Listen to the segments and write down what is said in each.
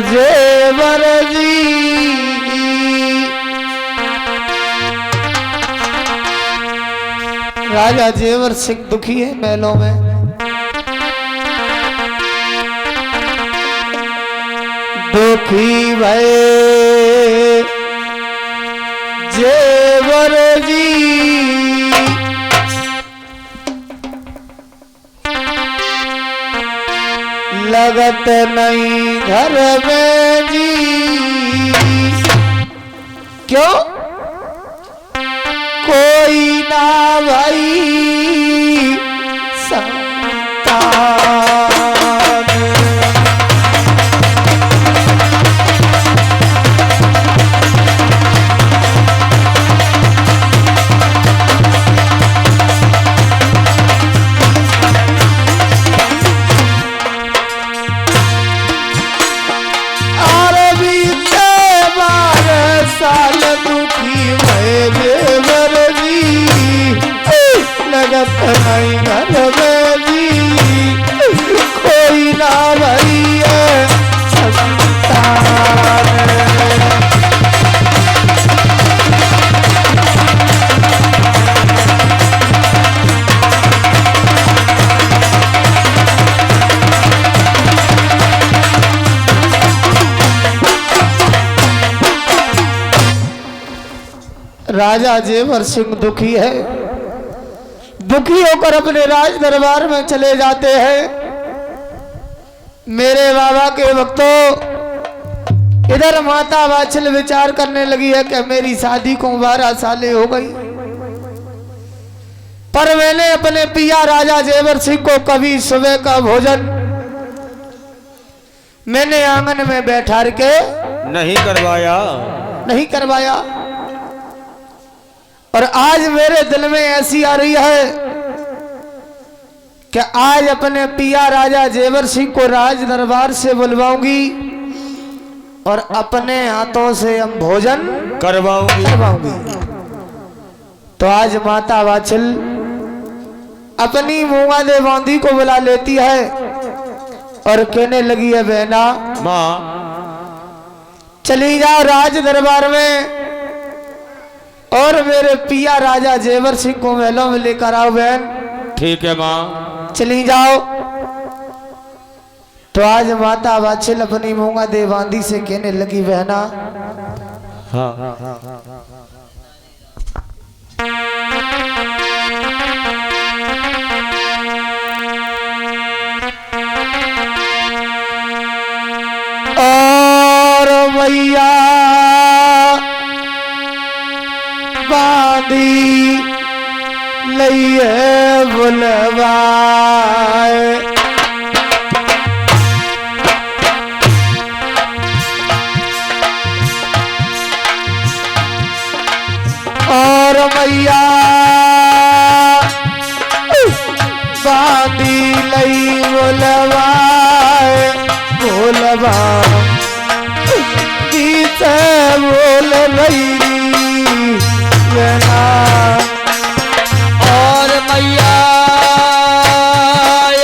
जेवर जी। राजा जेवर सिंह दुखी है महलों में। दुखी भय जेवर जी, लगत नहीं घर में जी। क्यों? कोई ना भाई संतान। साल दुखी भय जेवर जी, लगत नहीं घर में जी। कोई ना भैया संतान। राजा जेवर सिंह दुखी है। दुखी होकर अपने राज दरबार में चले जाते हैं। मेरे बाबा के भक्तों, इधर माता वात्सल विचार करने लगी है कि मेरी शादी को 12 सालें हो गई, पर मैंने अपने पिया राजा जेवर सिंह को कभी सुबह का भोजन मैंने आंगन में बैठा के नहीं करवाया। और आज मेरे दिल में ऐसी आ रही है कि आज अपने पिया राजा जेवर सिंह को राज दरबार से बुलवाऊंगी और अपने हाथों से हम भोजन करवाऊंगी। तो आज माता वात्सल अपनी मूंगा दे बांधी को बुला लेती है और कहने लगी है, बहना माँ चली जाओ राज दरबार में और मेरे पिया राजा जेवर सिंह को महलों में लेकर आओ। बहन ठीक है माँ, चली जाओ। तो आज माता वात्सल अपनी मूंगा दे बांधी से कहने लगी, बहना और भैया बांधी लइए बुलवाए। और मैया बांधी लई बुलवाए। बुलवा गीत बोल रही और मैया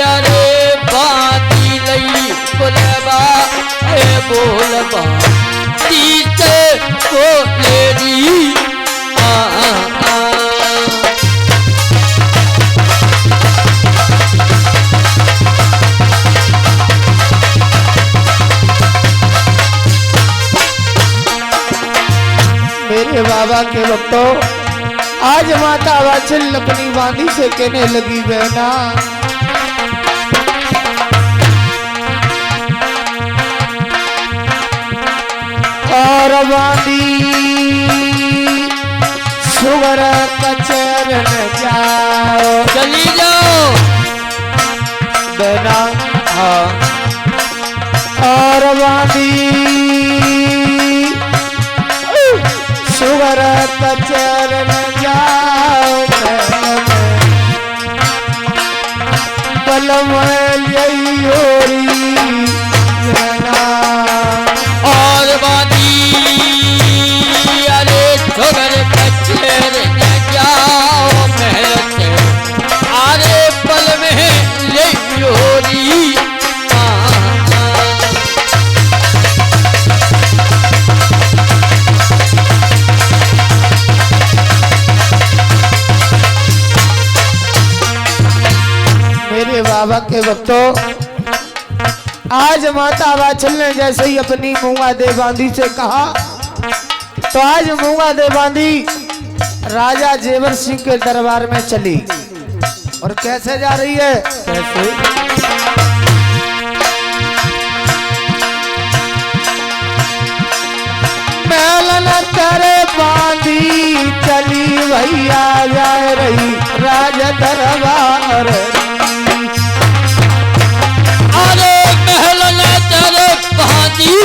अरे बाती लई बुलवा बोलबा तीते बोलेरी मेरे बाबा के भक्तों, आज माता वात्सल अपनी बांधी से कहने लगी, बहना और बांधी सुगर कचर न जाओ। चली जाओ बहना। हाँ और बांधी सुगर कचर न जाओ। बलम यही होरी और बानी अरे छोगर कचर न जाओ महल से आरे पल में ले योरी। बाबा के भक्तों, आज माता वात्सल ने जैसे ही अपनी मूंगा दे बांधी से कहा, तो आज मूंगा दे बांधी राजा जेवर सिंह के दरबार में चली। और कैसे जा रही है? कैसे? मेलन करे बांधी चली भैया जा रही राज दरबार। अरे महल तेरे बांधी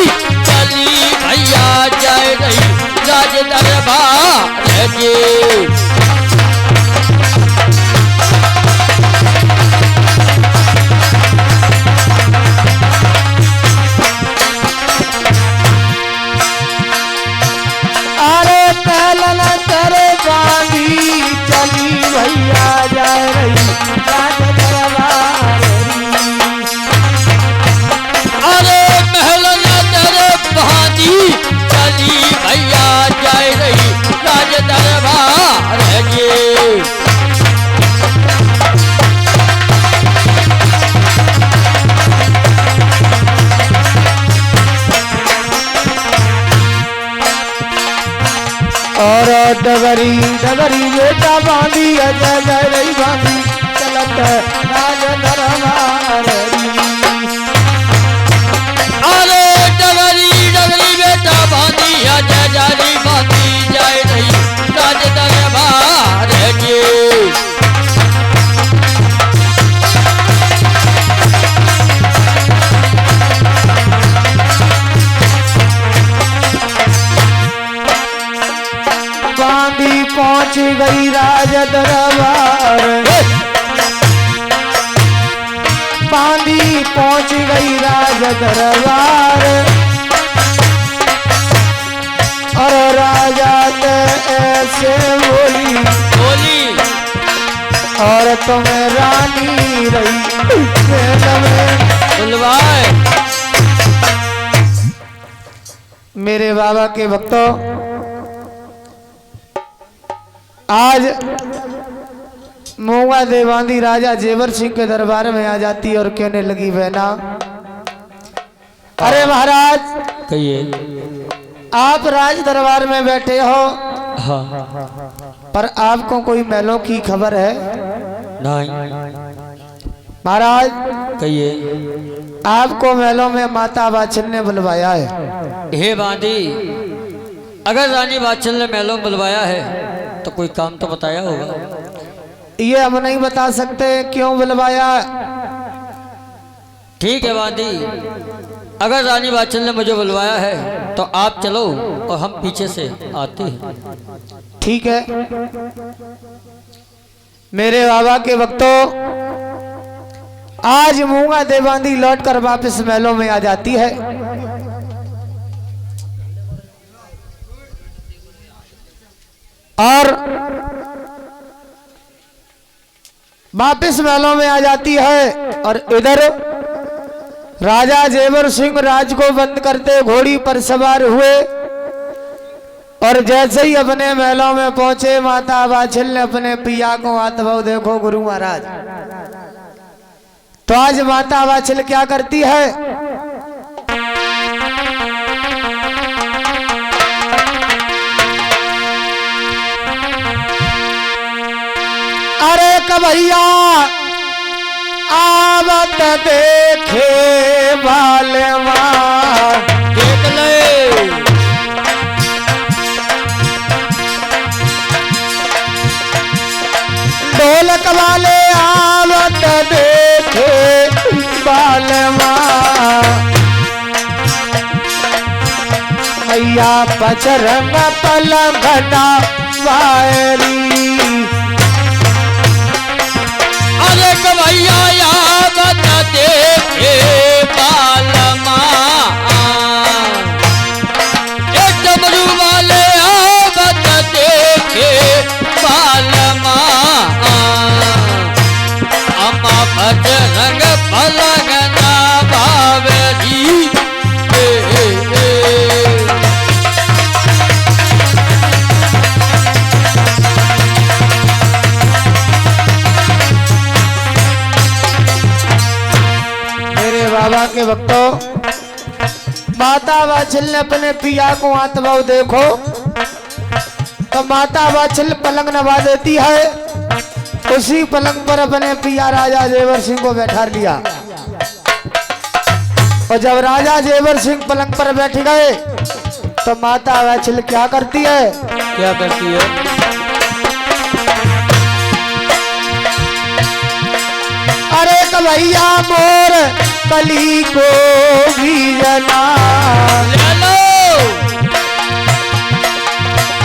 चली भैया जाए रही राज दरबार के। भैया जा रही राज दरबार। अरे महल तेरे बांधी चली भैया जाए रही राज दरबार के। और डगरी डगरी बेटा बांधी अजय जय रही बांधी चलत राज दरबार। अरे डगरी डगरी बेटा बांधी अजय जारी बांधी जाए रही राज दरबार के। बांधी पहुंच गई राज दरबार। बांधी पहुंच गई राज दरबार। और राजा ने ऐसे बोली और तुम्हें रानी रही बुलवाए। मेरे बाबा के भक्तों, आज मूंगा दे बांधी राजा जेवर सिंह के दरबार में आ जाती और कहने लगी, बहना अरे महाराज, कहिए। आप राज दरबार में बैठे हो, हाँ। पर आपको कोई महलों की खबर है? नहीं। महाराज कहिए। आपको महलों में माता वात्सल ने बुलवाया है। हे बांधी, अगर रानी वात्सल ने महलों बुलवाया है तो कोई काम तो बताया होगा। ये हम नहीं बता सकते क्यों बुलवाया। ठीक है बांधी, अगर रानी वात्सल ने मुझे बुलवाया है तो आप चलो और हम पीछे से आते हैं। ठीक है। मेरे बाबा के भक्तों, आज मूंगा दे बांधी लौटकर वापस महलों में आ जाती है। और वापिस महलों में आ जाती है। और इधर राजा जेवर सिंह राज को बंद करते घोड़ी पर सवार हुए और जैसे ही अपने महलों में पहुंचे, माता वात्सल ने अपने पिया को हाथ भाव, देखो गुरु महाराज। तो आज माता वात्सल क्या करती है? अरे कन्हैया आवत देखे बालवा, देख ले। ढोलक वाले आवत देखे बालवा, मैया पचरंग पलंगना वायरी। अरे कन्हैया आवत देखे बालमा, एक डमरू वाले आवत देखे बालमा, अम्मा बजरंग पलंगना बावरी। माता वात्सल्य अपने पिया को आत्मा देखो तो माता वात्सल्य पलंग नवा देती है। उसी पलंग पर अपने पिया राजा जेवर सिंह को बैठा लिया और जब राजा जेवर सिंह पलंग पर बैठ गए तो माता वात्सल्य क्या करती है? क्या करती है? अरे कन्हैया मोर कली को भी जना ले लो।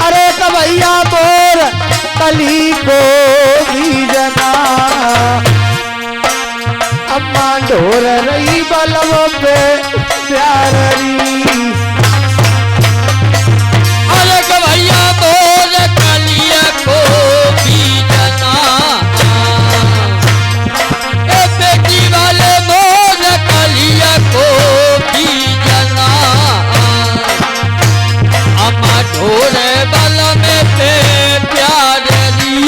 अरे कन्हैया मोर कली को भी जना अम्मा ढोर रही बलव पे प्यार री। अरे कन्हैया मोर कलिया को भी जना ए बेटी वाले मोर कलिया को भी जना अम्मा ढोर बल में पे प्यार री।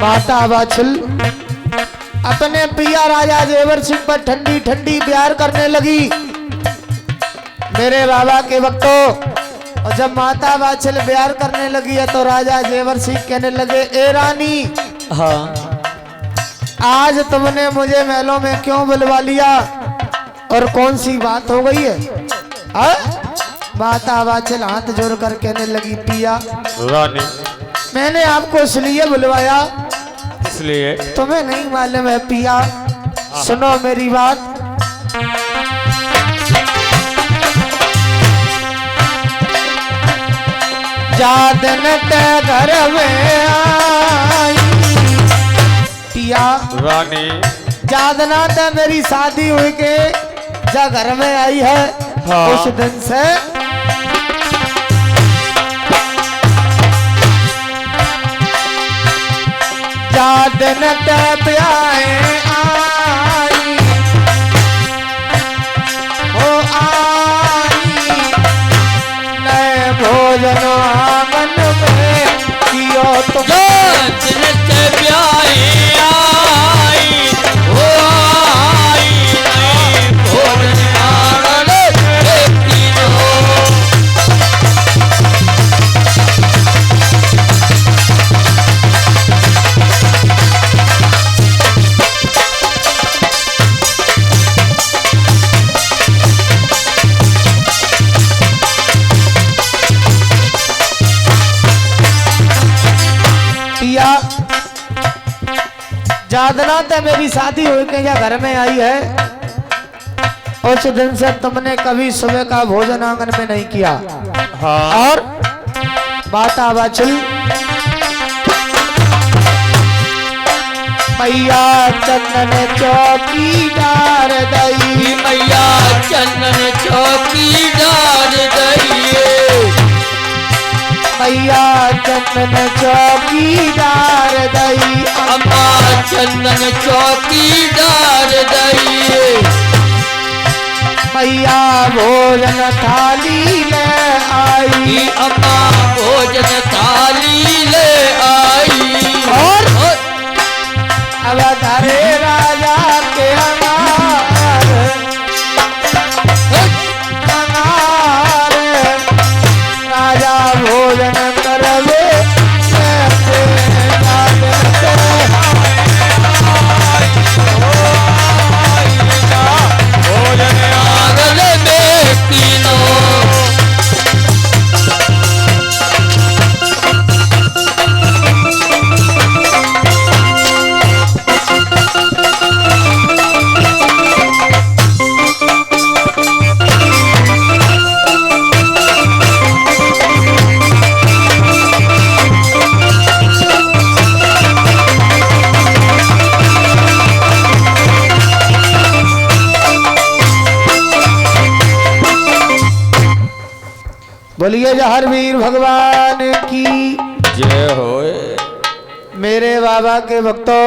माता वात्सल्य अपने पिया राजा जेवर सिंह पर ठंडी ठंडी प्यार करने लगी मेरे बाबा के वक्तों। और जब माता वात्सल्य प्यार करने लगी है तो राजा जेवर सिंह कहने लगे, ए रानी, हाँ आज तुमने मुझे महलों में क्यों बुलवा लिया और कौन सी बात हो गई है? हाँ? माता वात्सल्य हाथ जोड़ कर कहने लगी, पिया रानी, मैंने आपको इसलिए बुलवाया, इसलिए तुम्हें नहीं मालूम है पिया? सुनो मेरी बात। जादन ते घर में आई पिया, रानी, जादना ते मेरी शादी हुई के जा घर में आई है। हाँ। उस दिन से जादन ते प्याए आई हो आई नए भोजन आंगन में कियो तुम से प्यारे आई ओ आई नहीं भोजन आंगन देखती हो। पिया, जादना ते मेरी शादी हुई के या घर में आई है। उस दिन से तुमने कभी सुबह का भोजन आंगन में नहीं किया। हाँ, और माता वात्सल्य मैया चंदन चौकीदार दई, मैया चंदन चौकीदार दइए, मैया चंदन चौकीदार दई, अम्मा चंदन चौकीदार दइए, मैया भोजन थाली में आई। अम्मा भोजन थाली ले आई। और अब धरे राजा के अनार, अनार राजा भोजन करवे कैसे जागते भोजन आंगन में तीनों बोलिए जहर वीर भगवान की जय हो। मेरे बाबा के भक्तों।